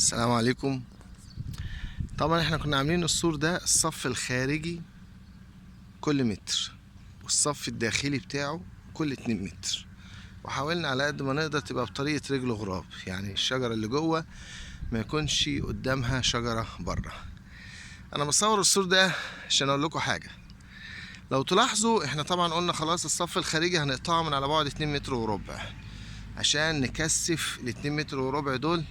السلام عليكم. طبعا احنا كنا عاملين السور ده الصف الخارجي كل متر والصف الداخلي بتاعه كل 2 متر، وحاولنا على قد ما نقدر تبقى بطريقة رجل غراب، يعني الشجرة اللي جوه ما يكونش قدامها شجرة بره. انا بصور السور ده عشان اقول لكم حاجة. لو تلاحظوا احنا طبعا قلنا خلاص الصف الخارجي هنقطعه من على بعد 2 متر وربع عشان نكثف ال 2 متر وربع دول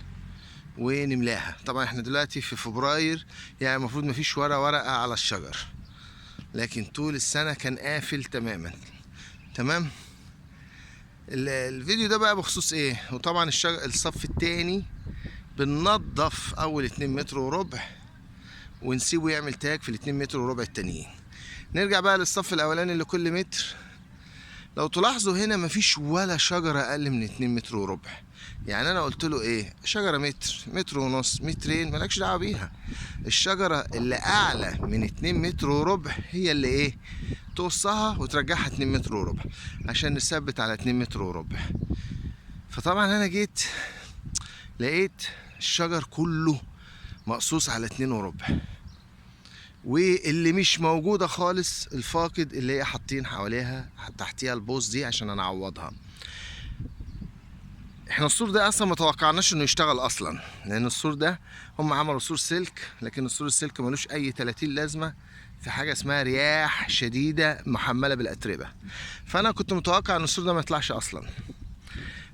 ونملاها. طبعا احنا دلوقتي في فبراير، يعني المفروض مفيش ورقة على الشجر، لكن طول السنة كان قافل تماما. تمام. الفيديو ده بقى بخصوص ايه؟ وطبعا الصف التاني بننضف اول 2 متر وربع ونسيبه يعمل تاج في ال 2 متر وربع التانيين. نرجع بقى للصف الاولاني اللي كل متر. لو تلاحظوا هنا مفيش ولا شجرة اقل من 2 متر وربع. يعني انا قلت له ايه؟ شجرة متر، متر ونص، مترين، مالكش دعوة بيها. الشجرة اللي اعلى من 2 متر وربع هي اللي ايه؟ تقصها وترجعها 2 متر وربع عشان نثبت على 2 متر وربع. فطبعا انا جيت لقيت الشجر كله مقصوص على 2 وربع، واللي مش موجودة خالص الفاقد اللي هي حاطين حواليها تحتيها البوص دي عشان انا اعوضها. احنا السور ده اصلا ما توقعناش انه يشتغل اصلا، لان السور ده هم عملوا سور سلك، لكن السور السلك ملوش اي 30 لازمه في حاجه اسمها رياح شديده محمله بالاتربه. فانا كنت متوقع ان السور ده ما يطلعش اصلا.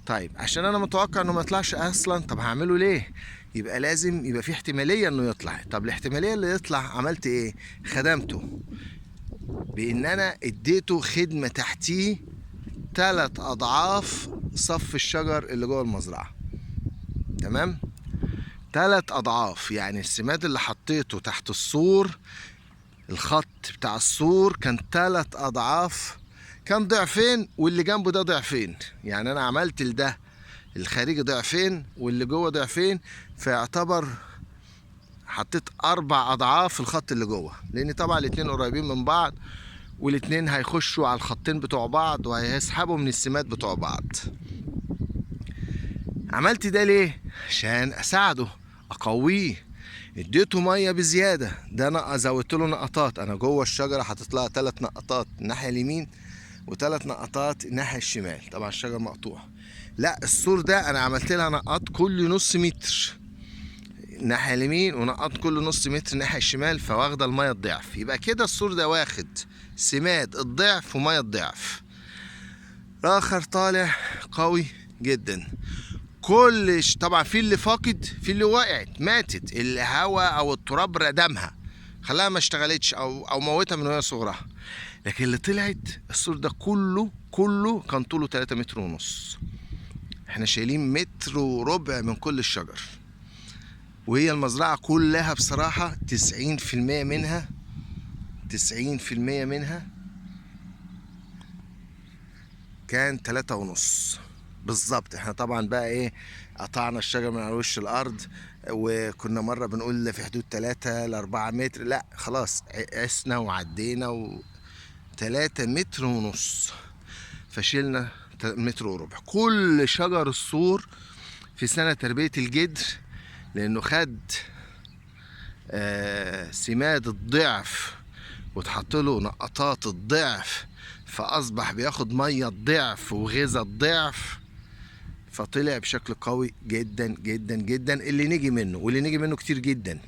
طيب عشان انا متوقع انه ما يطلعش اصلا، طب هعمله ليه؟ يبقى لازم يبقى في احتماليه انه يطلع. طب الاحتماليه اللي يطلع عملت ايه؟ خدمته بان انا اديته خدمه تحتيه 3 أضعاف صف الشجر اللي جوه المزرعة. تمام؟ 3 أضعاف، يعني السماد اللي حطيته تحت السور، الخط بتاع السور كان 3 أضعاف، كان ضعفين، واللي جنبه ده ضعفين. يعني أنا عملت لده الخارجي ضعفين واللي جوه ضعفين، فيعتبر حطيت 4 أضعاف الخط اللي جوه، لأن طبعا الاتنين قريبين من بعض، والاتنين هيخشوا على الخطين بتوع بعض وهيسحبوا من السمات بتوع بعض. عملت ده ليه؟ عشان اساعده اقويه. اديته ميه بزياده، ده انا زودت له نقطات. انا جوه الشجره حاطط لها 3 نقطات الناحيه اليمين و3 نقطات الناحيه الشمال. طبعا الشجر مقطوع. لا، السور ده انا عملت لها نقاط كل نص متر الناحيه اليمين، ونقط كل نص متر الناحيه الشمال، فواخده الميه الضعف. يبقى كده السور ده واخد سماد الضعف وميه الضعف. اخر طالع قوي جدا. طبعا في اللي فاقد، في اللي وقعت ماتت، الهواء او التراب ردمها خلاها ما اشتغلتش او موتها من وهي صغرها. لكن اللي طلعت السور ده كله كان طوله 3 متر ونص. احنا شايلين متر وربع من كل الشجر، وهي المزرعة كلها بصراحة 90% منها كان 3.5 بالظبط. احنا طبعا بقى ايه، قطعنا الشجر من على وش الارض، وكنا مرة بنقول في حدود 3 ل4 متر، لا خلاص قسنا وعدينا 3 متر ونص، فشيلنا 3 متر وربع. كل شجر السور في سنة تربية الجدر، لانه خد سماد الضعف وتحط له نقطات الضعف، فاصبح بياخد ميه الضعف وغذاء الضعف، فطلع بشكل قوي جدا جدا جدا. اللي نيجي منه كتير جدا،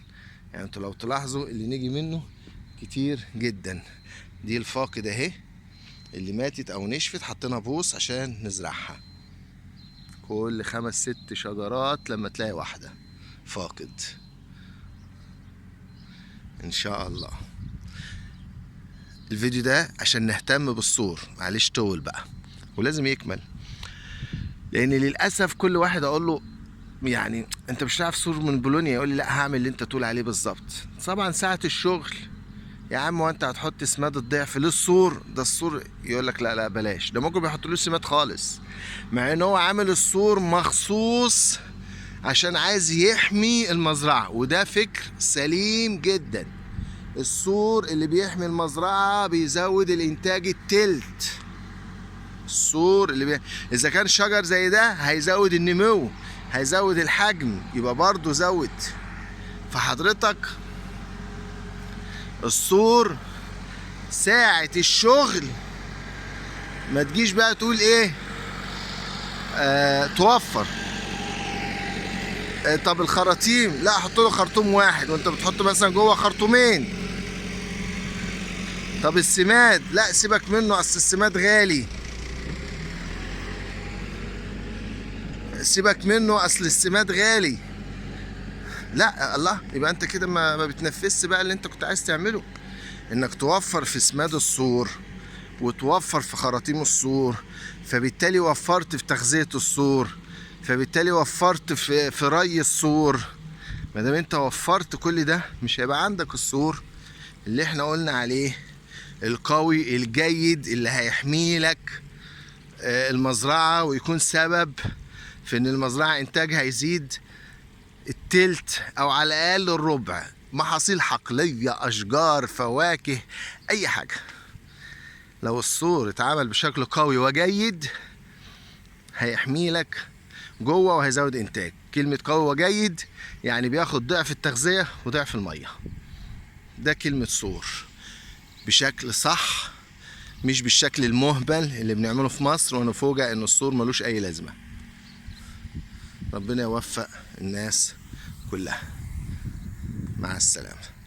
يعني انتوا لو تلاحظوا اللي نيجي منه كتير جدا. دي الفاقد اهي اللي ماتت او نشفت، حطينا بوص عشان نزرعها. كل 5 6 شجرات لما تلاقي واحدة فاقد ان شاء الله. الفيديو ده عشان نهتم بالسور، معلش طول بقى ولازم يكمل، لان للاسف كل واحد اقول له يعني انت مش هتعرف سور من بولونيا، يقول لي لا هعمل اللي انت تقول عليه بالظبط. طبعا ساعة الشغل يا عم، وانت هتحط سماد الضعف للسور ده؟ السور يقول لك لا بلاش، ده ممكن بيحط له سماد خالص، مع ان هو عامل السور مخصوص عشان عايز يحمي المزرعة، وده فكر سليم جدا. السور اللي بيحمي المزرعة بيزود الانتاج التلت. السور اذا كان شجر زي ده هيزود النمو، هيزود الحجم يبقى برضو زود. فحضرتك السور ساعة الشغل ما تجيش بقى تقول ايه توفر. طب الخراطيم، لا احط له خرطوم واحد وانت بتحط مثلا جوه خرطومين. طب السماد، لا سيبك منه اصل السماد غالي، سيبك منه اصل السماد غالي. لا الله، يبقى انت كده ما بتنفذش بقى اللي انت كنت عايز تعمله، انك توفر في سماد السور وتوفر في خراطيم السور، فبالتالي وفرت في تغذية السور، فبالتالي وفرت في ري السور. ما دام انت وفرت كل ده مش هيبقى عندك السور اللي احنا قلنا عليه القوي الجيد اللي هيحمي لك المزرعة ويكون سبب في ان المزرعة انتاجها يزيد التلت او على الاقل الربع، محاصيل حقلية، اشجار، فواكه، اي حاجة. لو السور اتعمل بشكل قوي وجيد هيحمي لك جوه وهيزود انتاج. كلمة قوي وجيد يعني بياخد ضعف التغذية وضعف المية. ده كلمة سور بشكل صح، مش بالشكل المهبل اللي بنعمله في مصر ونفوجئ ان السور ملوش اي لازمة. ربنا يوفق الناس كلها. مع السلامة.